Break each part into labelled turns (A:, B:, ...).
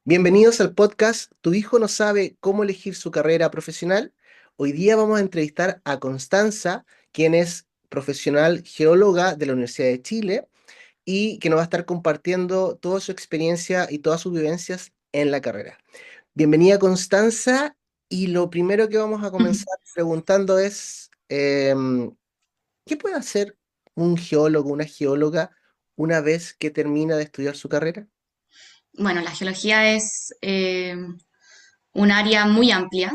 A: Bienvenidos al podcast Tu hijo no sabe cómo elegir su carrera profesional. Hoy día vamos a entrevistar a Constanza, quien es profesional geóloga de la Universidad de Chile y que nos va a estar compartiendo toda su experiencia y todas sus vivencias en la carrera. Bienvenida, Constanza, y lo primero que vamos a comenzar preguntando es, ¿qué puede hacer un geólogo, una geóloga, una vez que termina de estudiar su carrera?
B: Bueno, la geología es un área muy amplia.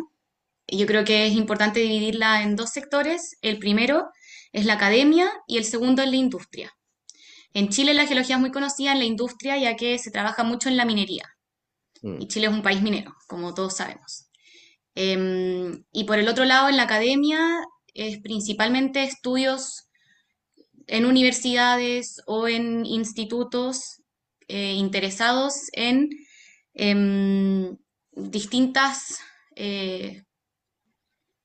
B: Yo creo que es importante dividirla en dos sectores. El primero es la academia y el segundo es la industria. En Chile la geología es muy conocida en la industria ya que se trabaja mucho en la minería.
A: Mm,
B: Y Chile es un país minero, como todos sabemos. Y por el otro lado, en la academia es principalmente estudios en universidades o en institutos interesados en distintas, eh,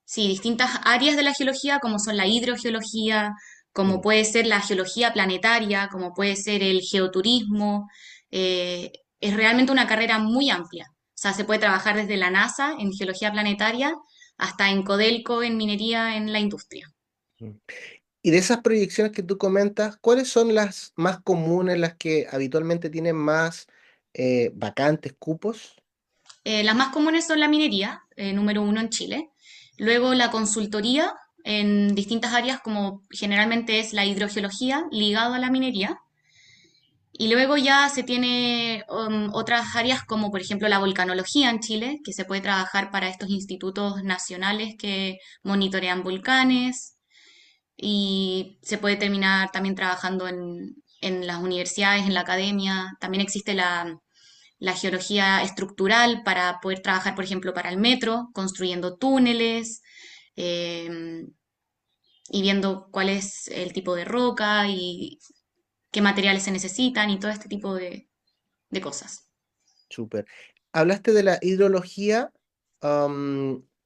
B: sí, distintas áreas de la geología, como son la hidrogeología, como
A: mm.
B: puede ser la geología planetaria, como puede ser el geoturismo. eh, es realmente una carrera muy amplia. O sea, se puede trabajar desde la NASA en geología planetaria hasta en Codelco en minería en la industria.
A: Mm. Y de esas proyecciones que tú comentas, ¿cuáles son las más comunes, las que habitualmente tienen más vacantes, cupos?
B: Las más comunes son la minería, número uno en Chile. Luego la consultoría en distintas áreas, como generalmente es la hidrogeología ligado a la minería. Y luego ya se tiene otras áreas como por ejemplo la volcanología en Chile, que se puede trabajar para estos institutos nacionales que monitorean volcanes y se puede terminar también trabajando en las universidades, en la academia. También existe la geología estructural para poder trabajar, por ejemplo, para el metro, construyendo túneles eh, y viendo cuál es el tipo de roca y qué materiales se necesitan y todo este tipo de cosas.
A: Súper. Hablaste de la hidrología.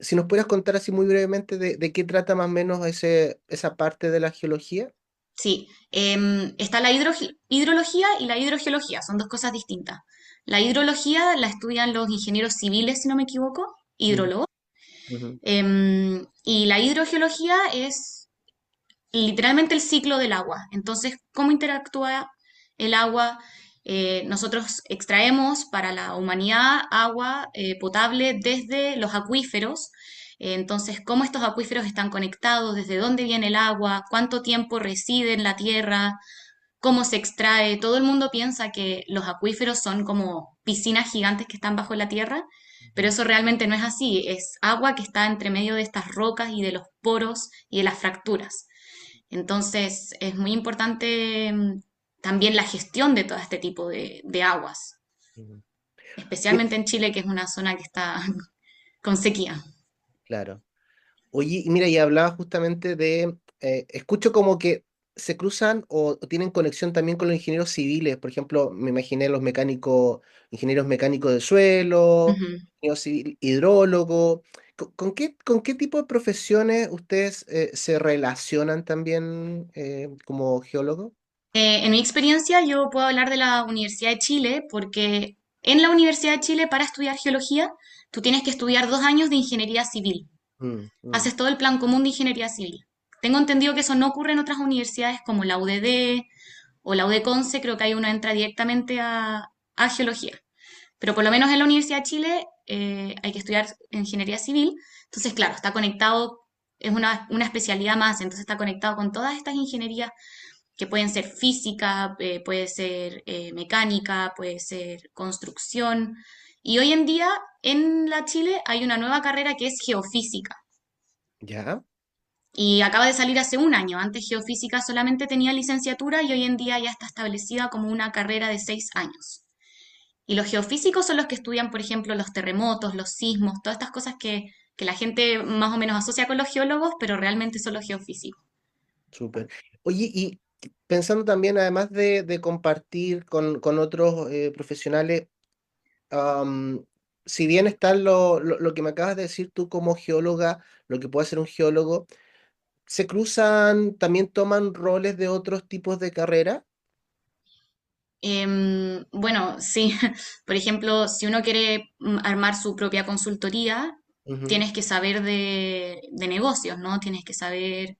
A: Si nos pudieras contar así muy brevemente de qué trata más o menos esa parte de la geología.
B: Sí, está la hidrología y la hidrogeología, son dos cosas distintas. La hidrología la estudian los ingenieros civiles, si no me equivoco,
A: Mm,
B: hidrólogos,
A: ujú,
B: y la hidrogeología es literalmente el ciclo del agua. Entonces, ¿cómo interactúa el agua? Nosotros extraemos para la humanidad agua potable desde los acuíferos. Entonces, ¿cómo estos acuíferos están conectados? ¿Desde dónde viene el agua? ¿Cuánto tiempo reside en la tierra? ¿Cómo se extrae? Todo el mundo piensa que los acuíferos son como piscinas gigantes que están bajo la tierra, pero
A: ujú,
B: eso realmente no es así. Es agua que está entre medio de estas rocas y de los poros y de las fracturas. Entonces, es muy importante también la gestión de todo este tipo de aguas,
A: ujú. Oye,
B: especialmente en Chile, que es una zona que está con sequía.
A: claro. Oye, y mira, y hablaba justamente escucho como que se cruzan o tienen conexión también con los ingenieros civiles. Por ejemplo, me imaginé los mecánicos, ingenieros mecánicos de suelo,
B: Ujú.
A: ingeniero civil, hidrólogo. ¿Con qué tipo de profesiones ustedes se relacionan también como geólogos?
B: En mi experiencia, yo puedo hablar de la Universidad de Chile porque en la Universidad de Chile, para estudiar geología, tú tienes que estudiar 2 años de ingeniería civil.
A: Mm, mm,
B: Haces todo el plan común de ingeniería civil. Tengo entendido que eso no ocurre en otras universidades como la UDD o la UDECONCE, creo que ahí uno entra directamente a geología. Pero por lo menos en la Universidad de Chile hay que estudiar ingeniería civil. Entonces, claro, está conectado, es una especialidad más, entonces está conectado con todas estas ingenierías que pueden ser física, puede ser mecánica, puede ser construcción. Y hoy en día en la Chile hay una nueva carrera que es geofísica.
A: ¿ya?
B: Y acaba de salir hace un año. Antes geofísica solamente tenía licenciatura y hoy en día ya está establecida como una carrera de 6 años. Y los geofísicos son los que estudian, por ejemplo, los terremotos, los sismos, todas estas cosas que la gente más o menos asocia con los geólogos, pero realmente son los geofísicos.
A: Súper. Oye, y pensando también, además de compartir con otros profesionales, Am, si bien está lo que me acabas de decir tú como geóloga, lo que puede hacer un geólogo, ¿se cruzan, también toman roles de otros tipos de carrera?
B: Bueno, sí. Por ejemplo, si uno quiere armar su propia consultoría,
A: Ujú,
B: tienes que saber de negocios, ¿no? Tienes que saber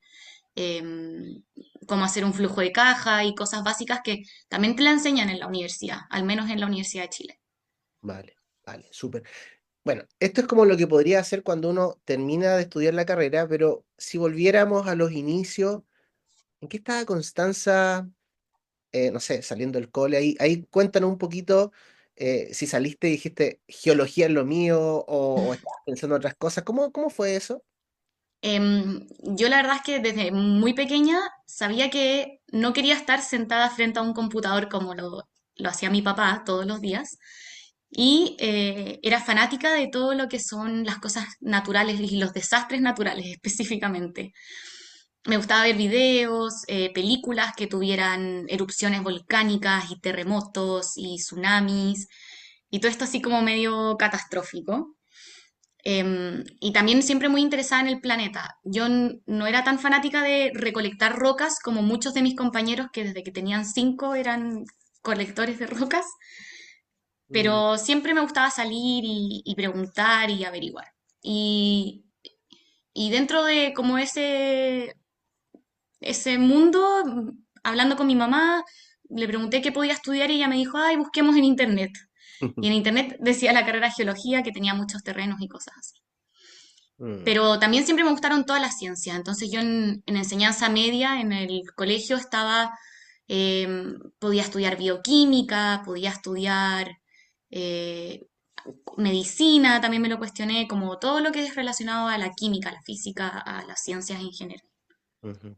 B: em, cómo hacer un flujo de caja y cosas básicas que también te la enseñan en la universidad, al menos en la Universidad de Chile.
A: vale, vale, súper. Bueno, esto es como lo que podría hacer cuando uno termina de estudiar la carrera, pero si volviéramos a los inicios, ¿en qué estaba Constanza, no sé, saliendo del cole? Ahí cuéntanos un poquito si saliste y dijiste geología es lo mío o estabas pensando en otras cosas. ¿Cómo fue eso?
B: Yo la verdad es que desde muy pequeña sabía que no quería estar sentada frente a un computador como lo hacía mi papá todos los días. Y era fanática de todo lo que son las cosas naturales y los desastres naturales específicamente. Me gustaba ver videos, películas que tuvieran erupciones volcánicas y terremotos y tsunamis y todo esto así como medio catastrófico. Y también siempre muy interesada en el planeta. Yo no era tan fanática de recolectar rocas como muchos de mis compañeros que desde que tenían 5 eran colectores de rocas,
A: Mm,
B: pero siempre me gustaba salir y preguntar y averiguar. Y, y dentro de como ese mundo, hablando con mi mamá, le pregunté qué podía estudiar y ella me dijo, ay, busquemos en internet. Y en internet decía la carrera geología que tenía muchos terrenos y cosas así.
A: mm,
B: Pero también siempre me gustaron todas las ciencias. Entonces yo en enseñanza media, en el colegio, podía estudiar bioquímica, podía estudiar eh, medicina, también me lo cuestioné, como todo lo que es relacionado a la química, a la física, a las ciencias en general.
A: ujú.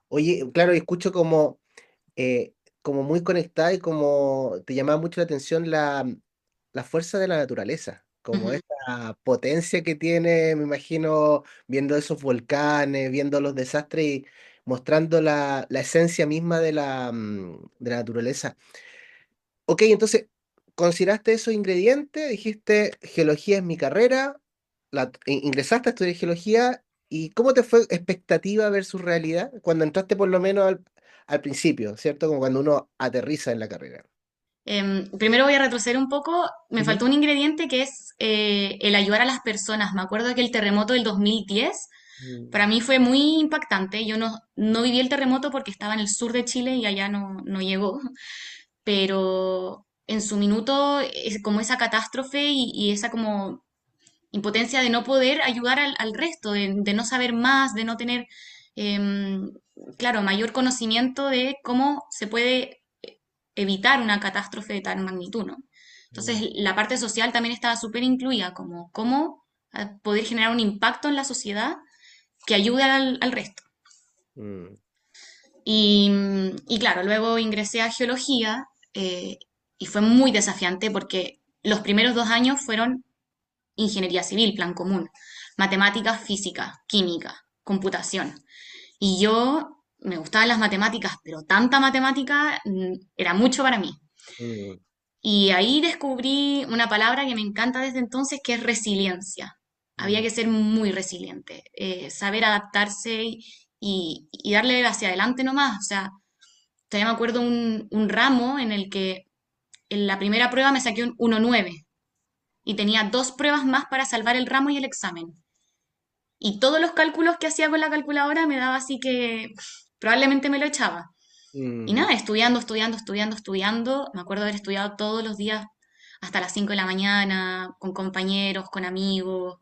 A: Oye, claro, escucho eh, como muy conectada y como te llamaba mucho la atención la fuerza de la naturaleza, como
B: Ujú.
A: esta potencia que tiene, me imagino, viendo esos volcanes, viendo los desastres y mostrando la esencia misma de la naturaleza. Ok, entonces, ¿consideraste esos ingredientes? Dijiste, geología es mi carrera, ingresaste a estudiar geología, ¿y cómo te fue expectativa versus realidad cuando entraste por lo menos al principio, ¿cierto? Como cuando uno aterriza en la carrera.
B: Primero voy a retroceder un poco. Me
A: Ujú.
B: faltó un ingrediente que es el ayudar a las personas. Me acuerdo que el terremoto del 2010
A: Mm,
B: para mí fue muy impactante. Yo no viví el terremoto porque estaba en el sur de Chile y allá no llegó, pero en su minuto es como esa catástrofe y esa como impotencia de no poder ayudar al resto, de no saber más, de no tener, em, claro, mayor conocimiento de cómo se puede evitar una catástrofe de tal magnitud, ¿no?
A: mm,
B: Entonces, la parte social también estaba súper incluida, como cómo poder generar un impacto en la sociedad que ayude al resto.
A: mm,
B: Y claro, luego ingresé a geología y fue muy desafiante porque los primeros 2 años fueron ingeniería civil, plan común, matemáticas, física, química, computación. Y yo me gustaban las matemáticas, pero tanta matemática era mucho para mí.
A: mm,
B: Y ahí descubrí una palabra que me encanta desde entonces, que es resiliencia. Había
A: mm,
B: que ser muy resiliente, saber adaptarse y darle hacia adelante nomás. O sea, todavía me acuerdo un ramo en el que en la primera prueba me saqué un 1,9 y tenía 2 pruebas más para salvar el ramo y el examen. Y todos los cálculos que hacía con la calculadora me daba así que probablemente me lo echaba. Y
A: mm.
B: nada, estudiando, estudiando, estudiando, estudiando. Me acuerdo haber estudiado todos los días hasta las 5 de la mañana, con compañeros, con amigos,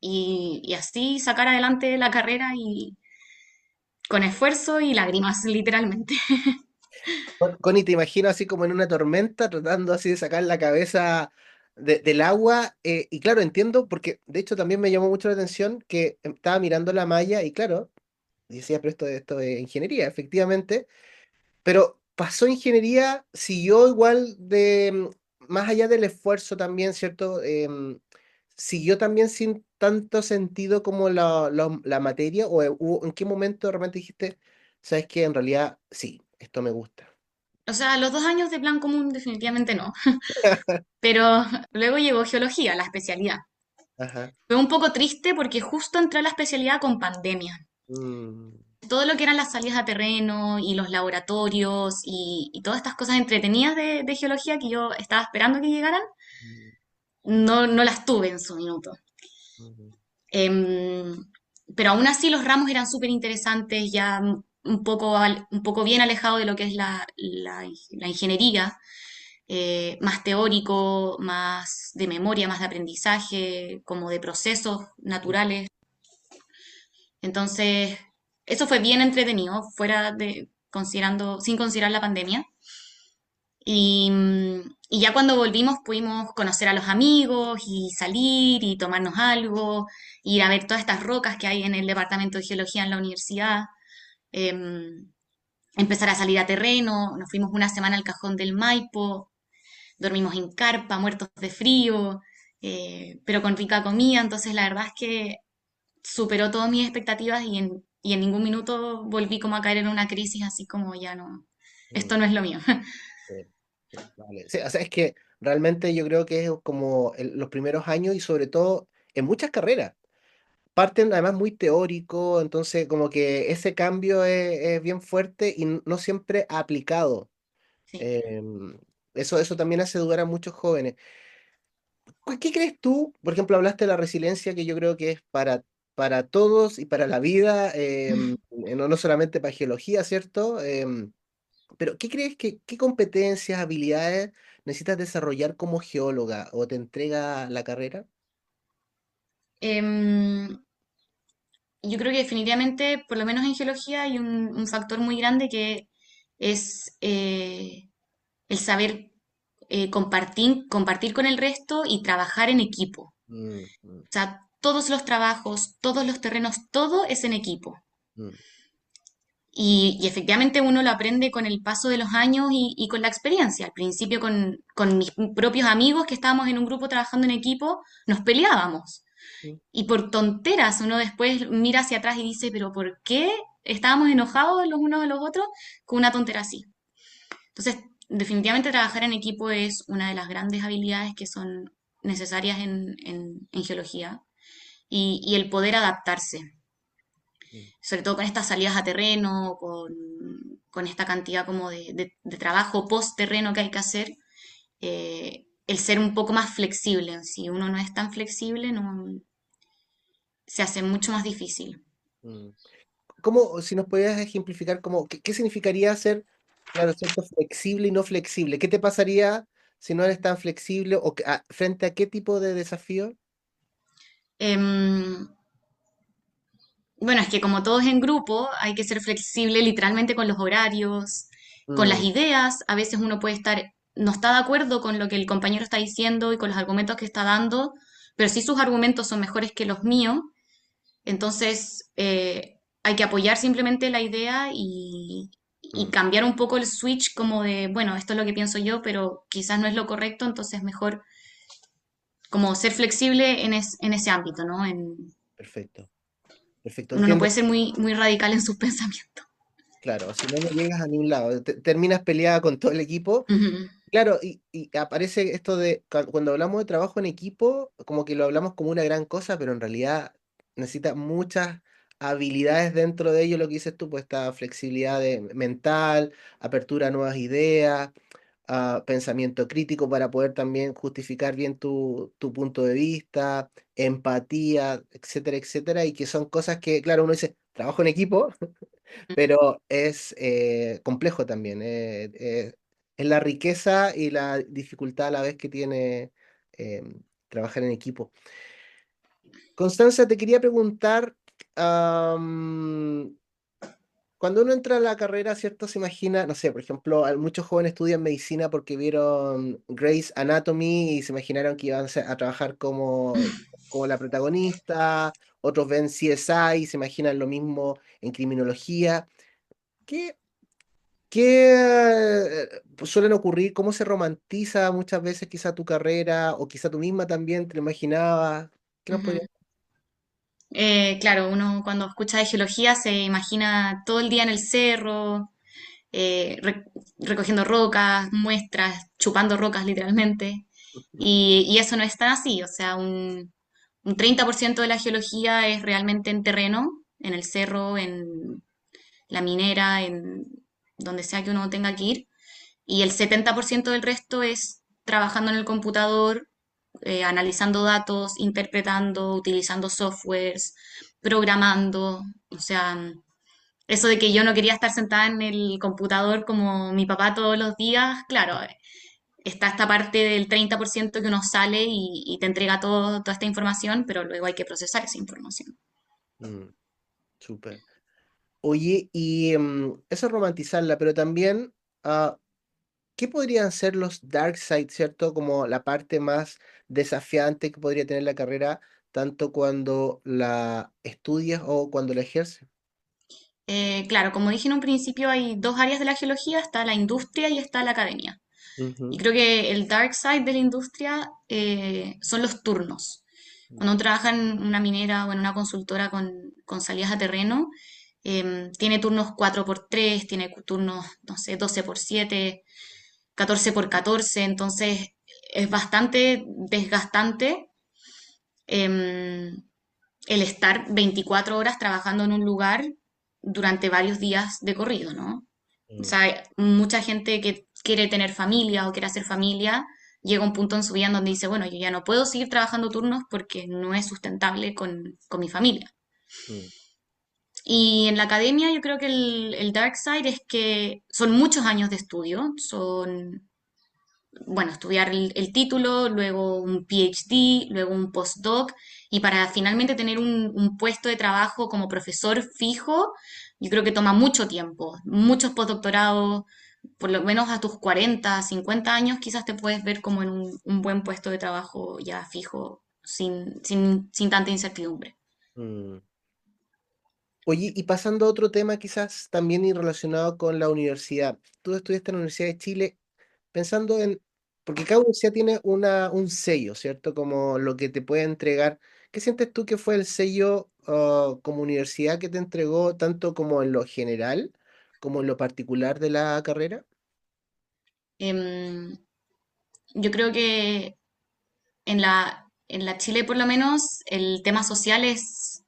B: y así sacar adelante la carrera y con esfuerzo y lágrimas, literalmente.
A: Connie, te imagino así como en una tormenta, tratando así de sacar la cabeza del agua. Y claro, entiendo, porque de hecho también me llamó mucho la atención que estaba mirando la malla y claro, decía, pero esto es ingeniería, efectivamente. Pero pasó ingeniería, siguió igual más allá del esfuerzo también, ¿cierto? Siguió también sin tanto sentido como la materia, o en qué momento de repente dijiste, sabes que en realidad sí, esto me gusta.
B: O sea, los 2 años de plan común definitivamente no. Pero luego llegó geología, la especialidad.
A: Ajá.
B: Fue un poco triste porque justo entré a la especialidad con pandemia.
A: Mm.
B: todo lo que eran las salidas a terreno y los laboratorios y todas estas cosas entretenidas de geología que yo estaba esperando que llegaran,
A: Mm,
B: no las tuve en su minuto.
A: mm,
B: Em, pero aún así los ramos eran súper interesantes, ya un poco bien alejado de lo que es la ingeniería, más teórico, más de memoria, más de aprendizaje, como de procesos
A: mm,
B: naturales. Entonces, eso fue bien entretenido, fuera de considerando, sin considerar la pandemia. Y ya cuando volvimos pudimos conocer a los amigos y salir y tomarnos algo, ir a ver todas estas rocas que hay en el departamento de geología en la universidad, em, empezar a salir a terreno, nos fuimos una semana al Cajón del Maipo, dormimos en carpa, muertos de frío, pero con rica comida, entonces la verdad es que superó todas mis expectativas y en ningún minuto volví como a caer en una crisis así como ya no,
A: mm,
B: esto no es lo mío.
A: sí, sí, vale. Sí, o sea, es que realmente yo creo que es como los primeros años y sobre todo en muchas carreras. Parten además muy teórico, entonces como que ese cambio es bien fuerte y no siempre aplicado.
B: Sí.
A: Eso también hace dudar a muchos jóvenes. ¿Qué crees tú? Por ejemplo, hablaste de la resiliencia que yo creo que es para todos y para la vida, no solamente para geología, ¿cierto? Pero ¿qué crees qué competencias, habilidades necesitas desarrollar como geóloga o te entrega la carrera?
B: Em, yo creo que definitivamente, por lo menos en geología, hay un factor muy grande que es el saber compartir con el resto y trabajar en equipo.
A: Mm, mm,
B: O sea, todos los trabajos, todos los terrenos, todo es en equipo.
A: mm,
B: Y efectivamente uno lo aprende con el paso de los años y con la experiencia. Al principio con mis propios amigos que estábamos en un grupo trabajando en equipo, nos peleábamos.
A: mm,
B: Y por tonteras uno después mira hacia atrás y dice, pero ¿por qué estábamos enojados los unos de los otros con una tontera así? Entonces, definitivamente trabajar en equipo es una de las grandes habilidades que son necesarias en geología y el poder adaptarse,
A: mm,
B: sobre todo con estas salidas a terreno, con esta cantidad como de trabajo post-terreno que hay que hacer, el ser un poco más flexible. Si uno no es tan flexible, no, se hace mucho más difícil.
A: mm. ¿Cómo, si nos podías ejemplificar, qué significaría ser, claro, cierto, flexible y no flexible? ¿Qué te pasaría si no eres tan flexible o frente a qué tipo de desafío?
B: Em, bueno, es que como todos en grupo, hay que ser flexible literalmente con los horarios, con las
A: Mm,
B: ideas. A veces uno puede estar, no está de acuerdo con lo que el compañero está diciendo y con los argumentos que está dando, pero si sus argumentos son mejores que los míos, entonces hay que apoyar simplemente la idea y
A: mm,
B: cambiar un poco el switch como de, bueno, esto es lo que pienso yo, pero quizás no es lo correcto, entonces mejor como ser flexible en ese ámbito, ¿no?
A: perfecto, perfecto.
B: Uno no
A: Entiendo,
B: puede ser muy radical en sus pensamientos.
A: claro, si no, no llegas a ningún lado. Terminas peleada con todo el equipo.
B: Ujú.
A: Claro, y aparece esto de cuando hablamos de trabajo en equipo, como que lo hablamos como una gran cosa, pero en realidad necesita muchas habilidades dentro de ello, lo que dices tú, pues esta flexibilidad mental, apertura a nuevas ideas, pensamiento crítico para poder también justificar bien tu punto de vista, empatía, etcétera, etcétera, y que son cosas que, claro, uno dice, trabajo en equipo, pero es complejo también. Es la riqueza y la dificultad a la vez que tiene eh, trabajar en equipo. Constanza, te quería preguntar, am, cuando uno entra a la carrera, ¿cierto? Se imagina, no sé, por ejemplo, muchos jóvenes estudian medicina porque vieron Grey's Anatomy y se imaginaron que iban a trabajar como la protagonista, otros ven CSI y se imaginan lo mismo en criminología. ¿Qué suelen ocurrir? ¿Cómo se romantiza muchas veces quizá tu carrera o quizá tú misma también te lo imaginabas? ¿Qué nos
B: Ujú.
A: podrías...
B: Claro, uno cuando escucha de geología se imagina todo el día en el cerro, recogiendo rocas, muestras, chupando rocas literalmente. Y eso no es tan así, o sea, un 30% de la geología es realmente en terreno, en el cerro, la minera, en donde sea que uno tenga que ir, y el 70% del resto es trabajando en el computador, analizando datos, interpretando, utilizando softwares, programando, o sea, eso de que yo no quería estar sentada en el computador como mi papá todos los días, claro, está esta parte del 30% que uno sale y te entrega toda esta información, pero luego hay que procesar esa información.
A: Mm, súper. Oye, y eso es romantizarla, pero también, ah, ¿qué podrían ser los dark side, cierto? Como la parte más desafiante que podría tener la carrera, tanto cuando la estudias o cuando la ejerces.
B: Claro, como dije en un principio, hay dos áreas de la geología, está la industria y está la academia. Y
A: Ujú.
B: creo que el dark side de la industria son los turnos. Cuando uno trabaja en una minera o en una consultora con salidas a terreno, tiene turnos 4x3, tiene turnos, no sé, 12x7, 14x14, entonces es bastante desgastante el estar 24 horas trabajando en un lugar durante varios días de corrido, ¿no? O
A: Mm,
B: sea, hay mucha gente que quiere tener familia o quiere hacer familia, llega un punto en su vida en donde dice, bueno, yo ya no puedo seguir trabajando turnos porque no es sustentable con mi familia.
A: mm,
B: Y en la academia yo creo que el dark side es que son muchos años de estudio, son, bueno, estudiar el título, luego un PhD, luego un postdoc, y para finalmente tener un puesto de trabajo como profesor fijo, yo creo que toma mucho tiempo, muchos postdoctorados, por lo menos a tus 40 50 años, quizás te puedes ver como en un buen puesto de trabajo ya fijo, sin tanta incertidumbre.
A: mm. Oye, y pasando a otro tema quizás también y relacionado con la universidad. Tú estudiaste en la Universidad de Chile pensando en, porque cada universidad tiene un sello, ¿cierto? Como lo que te puede entregar. ¿Qué sientes tú que fue el sello como universidad que te entregó tanto como en lo general como en lo particular de la carrera?
B: Em, yo creo que en la Chile, por lo menos, el tema social es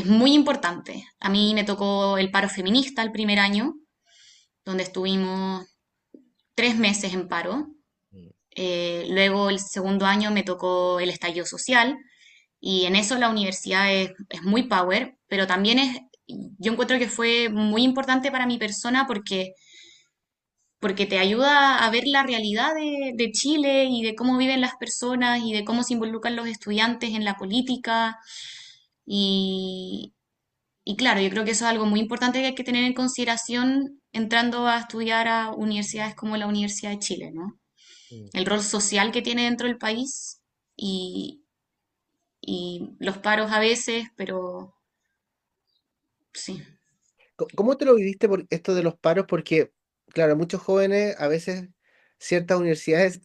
B: muy importante. A mí me tocó el paro feminista el primer año, donde estuvimos 3 meses en paro.
A: Mm,
B: Luego el segundo año me tocó el estallido social y en eso la universidad es muy power, pero también yo encuentro que fue muy importante para mi persona porque te ayuda a ver la realidad de Chile y de cómo viven las personas y de cómo se involucran los estudiantes en la política. Y, y claro, yo creo que eso es algo muy importante que hay que tener en consideración entrando a estudiar a universidades como la Universidad de Chile, ¿no?
A: mm.
B: El rol social que tiene dentro del país y, y los paros a veces, pero sí,
A: ¿Cómo te lo viviste por esto de los paros? Porque, claro, muchos jóvenes, a veces ciertas universidades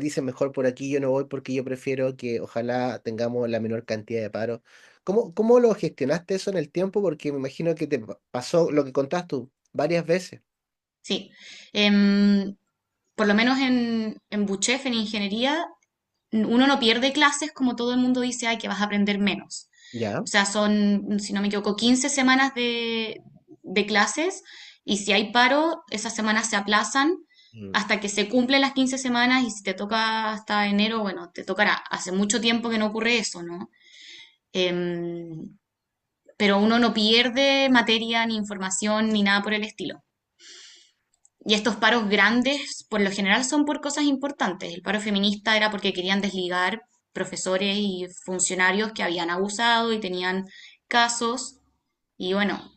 A: dicen mejor por aquí yo no voy porque yo prefiero que ojalá tengamos la menor cantidad de paros. ¿Cómo lo gestionaste eso en el tiempo? Porque me imagino que te pasó lo que contaste tú varias veces.
B: sí. Em, por lo menos en Buchef, en ingeniería, uno no pierde clases como todo el mundo dice, ay, que vas a aprender menos.
A: ¿Ya?
B: O sea, son, si no me equivoco, 15 semanas de clases y si hay paro, esas semanas se aplazan
A: Mm,
B: hasta que se cumplen las 15 semanas y si te toca hasta enero, bueno, te tocará. Hace mucho tiempo que no ocurre eso, ¿no? Em, pero uno no pierde materia, ni información, ni nada por el estilo. Y estos paros grandes, por lo general, son por cosas importantes. El paro feminista era porque querían desligar profesores y funcionarios que habían abusado y tenían casos. Y bueno,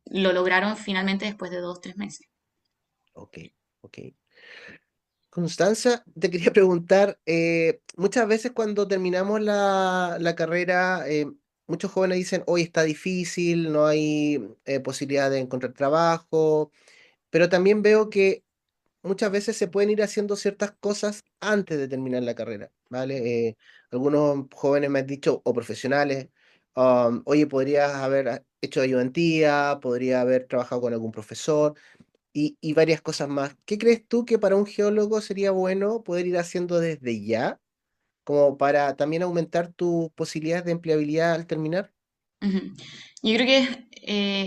B: lo lograron finalmente después de 2, 3 meses.
A: ok, ok. Constanza, te quería preguntar, muchas veces cuando terminamos la carrera, muchos jóvenes dicen, hoy está difícil, no hay posibilidad de encontrar trabajo, pero también veo que muchas veces se pueden ir haciendo ciertas cosas antes de terminar la carrera, ¿vale? Algunos jóvenes me han dicho, o profesionales, oye, podrías haber hecho ayudantía, podría haber trabajado con algún profesor y varias cosas más. ¿Qué crees tú que para un geólogo sería bueno poder ir haciendo desde ya, como para también aumentar tus posibilidades de empleabilidad al terminar?
B: Ujú. Yo creo que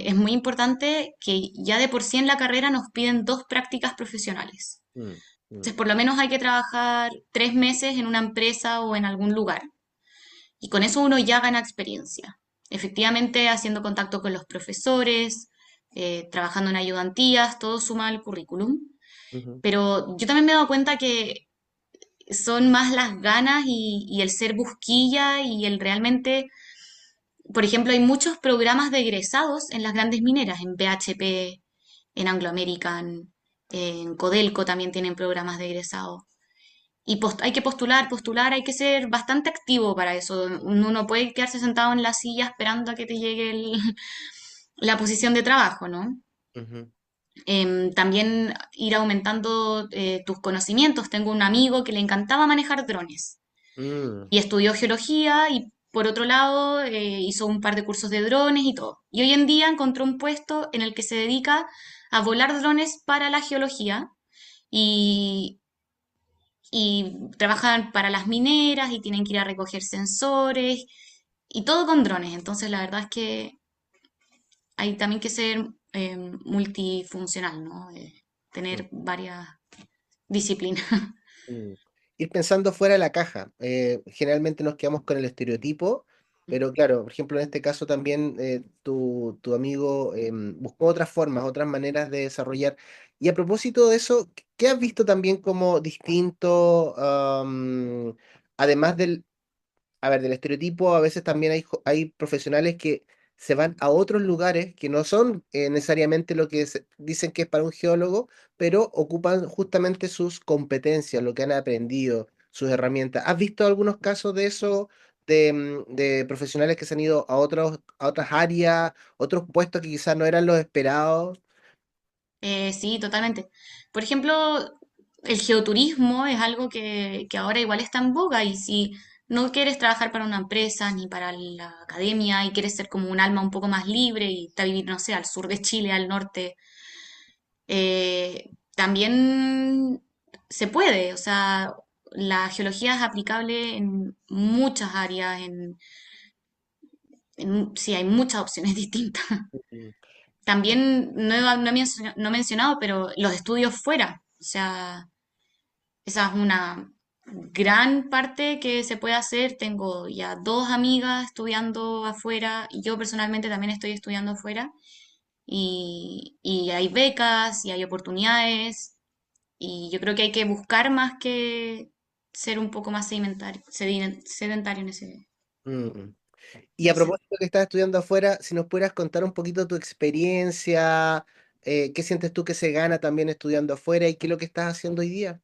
B: es muy importante que ya de por sí en la carrera nos piden dos prácticas profesionales.
A: Mm, mm,
B: Entonces, por lo menos hay que trabajar 3 meses en una empresa o en algún lugar. Y con eso uno ya gana experiencia. Efectivamente, haciendo contacto con los profesores, trabajando en ayudantías, todo suma al currículum.
A: ujú,
B: Pero yo también me he dado cuenta que son más las ganas y el ser busquilla y el realmente, por ejemplo, hay muchos programas de egresados en las grandes mineras, en BHP, en Anglo American, en Codelco también tienen programas de egresados. Y hay que postular, postular, hay que ser bastante activo para eso. Uno no puede quedarse sentado en la silla esperando a que te llegue la posición de trabajo, ¿no?
A: ujú,
B: También ir aumentando tus conocimientos. Tengo un amigo que le encantaba manejar drones
A: mm,
B: y estudió geología y por otro lado hizo un par de cursos de drones y todo. Y hoy en día encontró un puesto en el que se dedica a volar drones para la geología y, y trabajan para las mineras y tienen que ir a recoger sensores y todo con drones. Entonces la verdad es que hay también que ser multifuncional, ¿no?
A: mm,
B: Tener varias disciplinas.
A: mm. Ir pensando fuera de la caja. Generalmente nos quedamos con el estereotipo, pero claro, por ejemplo, en este caso también tu amigo buscó otras formas, otras maneras de desarrollar. Y a propósito de eso, ¿qué has visto también como distinto, además del, a ver, del estereotipo? A veces también hay profesionales que se van a otros lugares que no son necesariamente lo que dicen que es para un geólogo, pero ocupan justamente sus competencias, lo que han aprendido, sus herramientas. ¿Has visto algunos casos de eso, de profesionales que se han ido a otras áreas, otros puestos que quizás no eran los esperados?
B: Sí, totalmente. Por ejemplo, el geoturismo es algo que ahora igual está en boga y si no quieres trabajar para una empresa ni para la academia y quieres ser como un alma un poco más libre y irte a vivir, no sé, al sur de Chile, al norte, también se puede. O sea, la geología es aplicable en muchas áreas, sí, hay muchas opciones distintas.
A: Mm,
B: También no he mencionado, pero los estudios fuera. O sea, esa es una gran parte que se puede hacer. Tengo ya dos amigas estudiando afuera y yo personalmente también estoy estudiando afuera. Y hay becas y hay oportunidades. Y yo creo que hay que buscar más que ser un poco más sedentario en
A: mm. Y a
B: ese.
A: propósito que estás estudiando afuera, si nos pudieras contar un poquito tu experiencia, qué sientes tú que se gana también estudiando afuera y qué es lo que estás haciendo hoy día.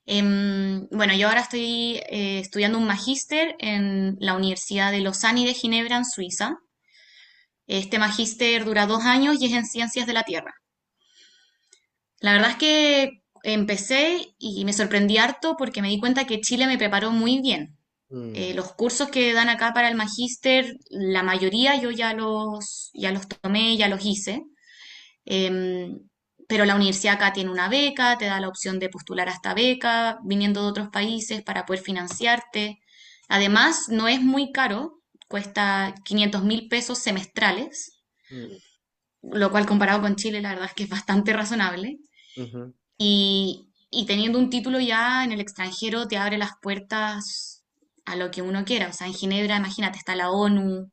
B: Mm. Bueno, yo ahora estoy estudiando un magíster en la Universidad de Lausanne y de Ginebra, en Suiza. Este magíster dura 2 años y es en ciencias de la Tierra. La verdad es que empecé y me sorprendí harto porque me di cuenta que Chile me preparó muy bien.
A: Mm,
B: Los cursos que dan acá para el magíster, la mayoría yo ya los tomé, ya los hice. Em, pero la universidad acá tiene una beca, te da la opción de postular a esta beca, viniendo de otros países para poder financiarte. Además, no es muy caro, cuesta 500.000 pesos semestrales,
A: mm,
B: lo cual comparado con Chile, la verdad es que es bastante razonable.
A: ujú,
B: Y teniendo un título ya en el extranjero te abre las puertas a lo que uno quiera. O sea, en Ginebra, imagínate, está la ONU,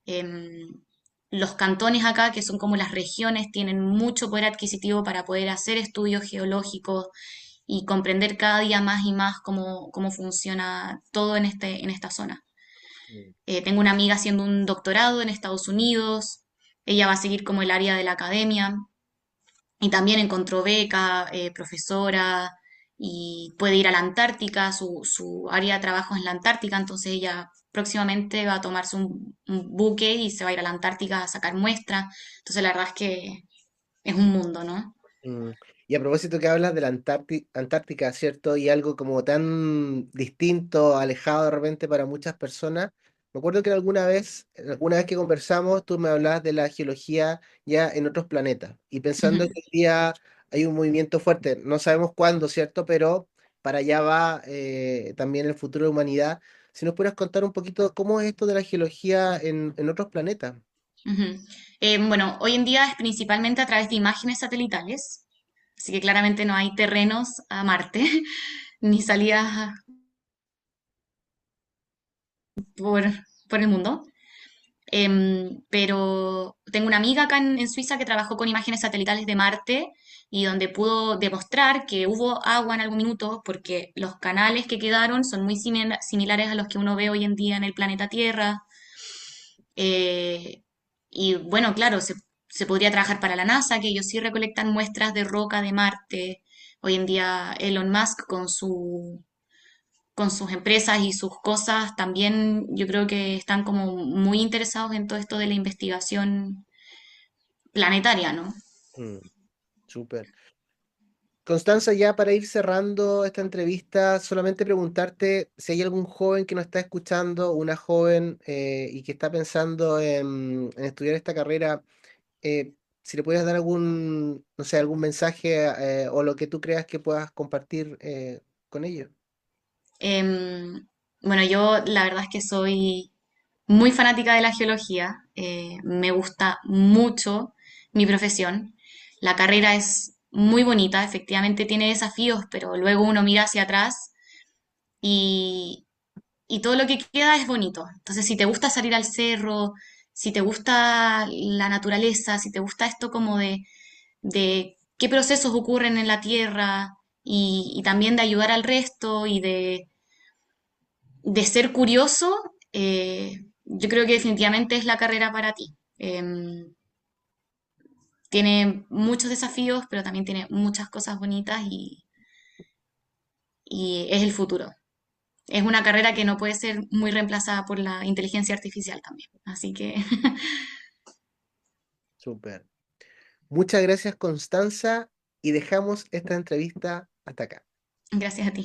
B: em, los cantones acá, que son como las regiones, tienen mucho poder adquisitivo para poder hacer estudios geológicos y comprender cada día más y más cómo funciona todo en esta zona.
A: mm,
B: Tengo una amiga haciendo un doctorado en Estados Unidos, ella va a seguir como el área de la academia y también encontró beca, profesora y puede ir a la Antártica, su área de trabajo es en la Antártica, entonces ella próximamente va a tomarse un buque y se va a ir a la Antártica a sacar muestras. Entonces la verdad es que es un mundo, ¿no?
A: mm. Y a propósito que hablas de la Antártica, ¿cierto? Y algo como tan distinto, alejado de repente para muchas personas. Me acuerdo que alguna vez que conversamos, tú me hablabas de la geología ya en otros planetas. Y pensando que hoy día hay un movimiento fuerte, no sabemos cuándo, ¿cierto? Pero para allá va también el futuro de la humanidad. si nos pudieras contar un poquito cómo es esto de la geología en otros planetas.
B: Ujú. Bueno, hoy en día es principalmente a través de imágenes satelitales, así que claramente no hay terrenos a Marte, ni salidas por, por el mundo. Pero tengo una amiga acá en Suiza que trabajó con imágenes satelitales de Marte y donde pudo demostrar que hubo agua en algún minuto porque los canales que quedaron son muy similares a los que uno ve hoy en día en el planeta Tierra. Eh, y bueno, claro, se podría trabajar para la NASA, que ellos sí recolectan muestras de roca de Marte. Hoy en día Elon Musk con sus empresas y sus cosas, también yo creo que están como muy interesados en todo esto de la investigación planetaria, ¿no?
A: Mm, súper. Constanza, ya para ir cerrando esta entrevista, solamente preguntarte si hay algún joven que nos está escuchando, una joven y que está pensando en estudiar esta carrera, si le puedes dar algún, no sé, algún mensaje o lo que tú creas que puedas compartir con ellos.
B: Em, bueno, yo la verdad es que soy muy fanática de la geología, me gusta mucho mi profesión, la carrera es muy bonita, efectivamente tiene desafíos, pero luego uno mira hacia atrás y, y todo lo que queda es bonito. Entonces, si te gusta salir al cerro, si te gusta la naturaleza, si te gusta esto como de qué procesos ocurren en la Tierra y también de ayudar al resto y de ser curioso, yo creo que definitivamente es la carrera para ti. Tiene muchos desafíos, pero también tiene muchas cosas bonitas y es el futuro. Es una carrera que no puede ser muy reemplazada por la inteligencia artificial también. Así que
A: Súper. Muchas gracias, Constanza, y dejamos esta entrevista hasta acá.
B: gracias a ti.